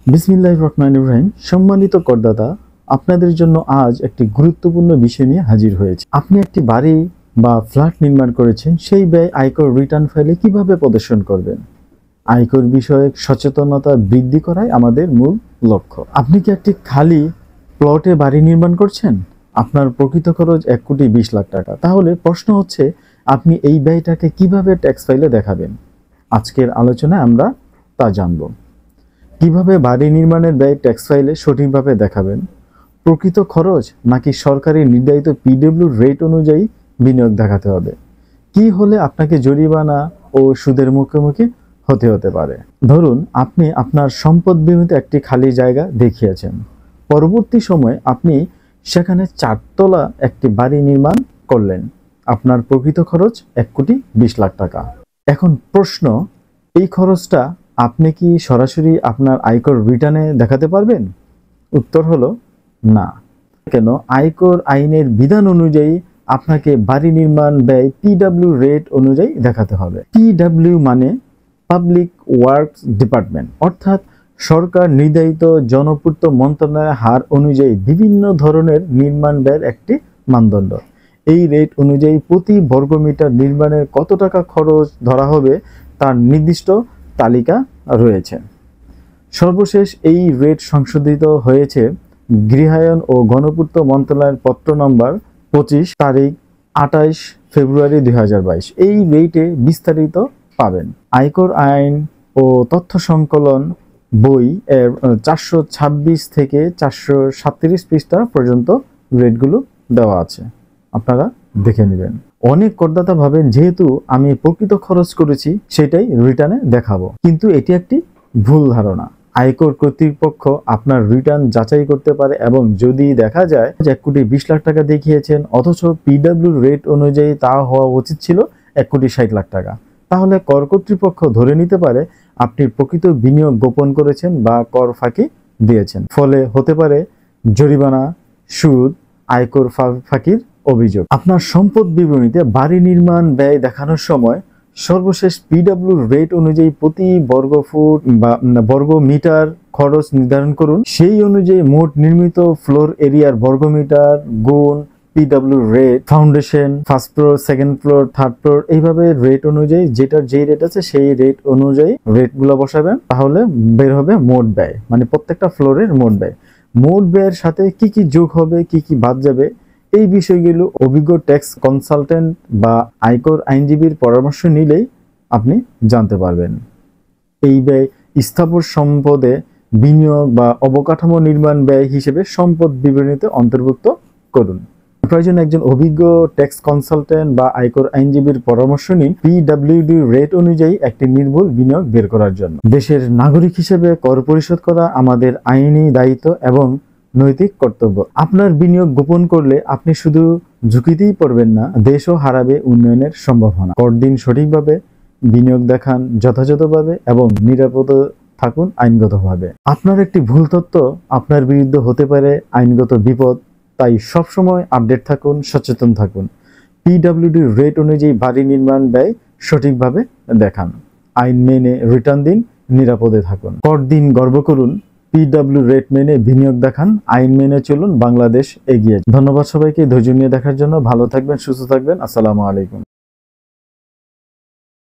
বিসমিল্লাহির রহমানির রহিম। সম্মানিত করদাতা, আপনাদের জন্য আজ একটি গুরুত্বপূর্ণ বিষয় নিয়ে হাজির হয়েছে। আপনি একটি বাড়ি বা ফ্ল্যাট নির্মাণ করেছেন, সেই ব্যয় আয়কর রিটার্ন ফাইলে কিভাবে প্রদর্শন করবেন? আয়কর বিষয়ে সচেতনতা বৃদ্ধি করাই আমাদের মূল লক্ষ্য। আপনি কি একটি খালি প্লটে বাড়ি নির্মাণ করছেন? আপনার প্রকৃত খরচ 1,20,00,000 টাকা। তাহলে প্রশ্ন হচ্ছে, আপনি এই ব্যয়টাকে কিভাবে ট্যাক্স ফাইলে দেখাবেন? আজকের আলোচনায় আমরা তা জানব। কিভাবে বাড়ি নির্মাণের ব্যয় ট্যাক্স ফাইলে সঠিকভাবে দেখাবেন? প্রকৃত খরচ নাকি সরকারি নির্ধারিত পিডব্লিউ রেট অনুযায়ী বিনিয়োগ দেখাতে হবে? কি হলে আপনাকে জরিমানা ও সুদের মুখোমুখি হতে পারে? ধরুন, আপনি আপনার সম্পদ বিমুতে একটি খালি জায়গা দেখিয়েছেন। পরবর্তী সময়ে আপনি সেখানে 4 তলা একটি বাড়ি নির্মাণ করলেন। আপনার প্রকৃত খরচ 1,20,00,000 টাকা। এখন প্রশ্ন, এই খরচটা আপনি কি সরাসরি আপনার আয়কর রিটার্নে দেখাতে পারবেন? উত্তর হলো না। কেন? আয়কর আইনের বিধান অনুযায়ী আপনাকে বাড়ি নির্মাণ ব্যয় পিডব্লিউ রেট অনুযায়ী দেখাতে হবে। পিডব্লিউ মানে পাবলিক ওয়ার্কস ডিপার্টমেন্ট, অর্থাৎ সরকার নির্ধারিত জনপূর্ত মন্ত্রণালয়ের হার অনুযায়ী বিভিন্ন ধরনের নির্মাণ ব্যয়ের একটি মানদণ্ড। এই রেট অনুযায়ী প্রতি বর্গমিটার নির্মাণের কত টাকা খরচ ধরা হবে তার নির্দিষ্ট তালিকা রয়েছে। সর্বশেষ এই রেট সংশোধিত হয়েছে গৃহায়ন ও গণপূর্ত মন্ত্রণালয়ের পত্র নম্বর 25 তারিখ 28 ফেব্রুয়ারি 2022। এই রেটে বিস্তারিত পাবেন। আয়কর আইন ও তথ্য সংকলন বই এর 426 থেকে 437 পৃষ্ঠা পর্যন্ত রেটগুলো দেওয়া আছে, আপনারা দেখে নেবেন। অনেক করদাতা ভাবেন যেহেতু আমি প্রকৃত খরচ করেছি সেটাই রিটার্নে দেখাবো, কিন্তু এটি একটি ভুল ধারণা। আয়কর কর্তৃপক্ষ আপনার রিটার্ন যাচাই করতে পারে এবং যদি দেখা যায় 1,20,00,000 টাকা দেখিয়েছেন অথচ পিডব্লিউ রেট অনুযায়ী তা হওয়া উচিত ছিল 1,60,00,000 টাকা, তাহলে কর কর্তৃপক্ষ ধরে নিতে পারে আপনি প্রকৃত বিনিয়োগ গোপন করেছেন বা কর ফাঁকি দিয়েছেন। ফলে হতে পারে জরিমানা, সুদ, আয়কর ফাঁকির অভিযোগ। আপনার সম্পদ বিবরণীতে বাড়ি নির্মাণ ব্যয় দেখানোর সময় সর্বশেষ পিডব্লিউ রেট অনুযায়ী প্রতি বর্গফুট বা বর্গ মিটার খরচ নির্ধারণ করুন। সেই অনুযায়ী মোট নির্মিত ফ্লোর এরিয়ার বর্গমিটার গুণ PW rate, foundation, first floor, second floor, third floor, এইভাবে রেট অনুযায়ী যেটার যেই রেট আছে সেই রেট অনুযায়ী রেটগুলো বসাবেন। তাহলে বের হবে মোট ব্যয়, মানে প্রত্যেকটা ফ্লোরের মোট ব্যয়। মোট ব্যয়ের সাথে কি কি যোগ হবে, কি কি বাদ যাবে, এই বিষয়গুলো অভিজ্ঞ ট্যাক্স কনসালটেন্ট বা আয়কর আইনজীবীর পরামর্শ নিলেই আপনি জানতে পারবেন। এই ব্যয় স্থাবর সম্পদে বিনিয়োগ বা অবকাঠামো নির্মাণ ব্যয় হিসেবে সম্পদ বিবরণীতে অন্তর্ভুক্ত করুন। প্রয়োজন একজন অভিজ্ঞ ট্যাক্স কনসালটেন্ট বা আয়কর আইনজীবীর পরামর্শ নিন পিডব্লিউডি রেট অনুযায়ী একটি নির্ভুল বিনিয়োগ বের করার জন্য। দেশের নাগরিক হিসেবে কর পরিশোধ করা আমাদের আইনি দায়িত্ব এবং নৈতিক কর্তব্য। আপনার বিনিয়োগ গোপন করলে আপনি শুধু ঝুঁকিতেই পড়বেন না, দেশও হারাবে উন্নয়নের সম্ভাবনা। কর দিন সঠিকভাবে, বিনিয়োগ দেখান যথাযথভাবে এবং নিরাপদ থাকুন আইনগতভাবে। আপনার একটি ভুল তথ্য আপনার বিরুদ্ধে হতে পারে আইনগত বিপদ, তাই সবসময় আপডেট থাকুন, সচেতন থাকুন। পিডব্লিউডি রেট অনুযায়ী বাড়ি নির্মাণ ব্যয় সঠিকভাবে দেখান, আইন মেনে রিটার্ন দিন, নিরাপদে থাকুন। কর দিন গর্ব করুন, পিডব্লিউ রেট মেনে বিনিয়োগ দেখান, আইন মেনে চলুন, বাংলাদেশ এগিয়ে। ধন্যবাদ সবাইকে ধৈর্য নিয়ে দেখার জন্য। ভালো থাকবেন, সুস্থ থাকবেন। আসসালামু আলাইকুম।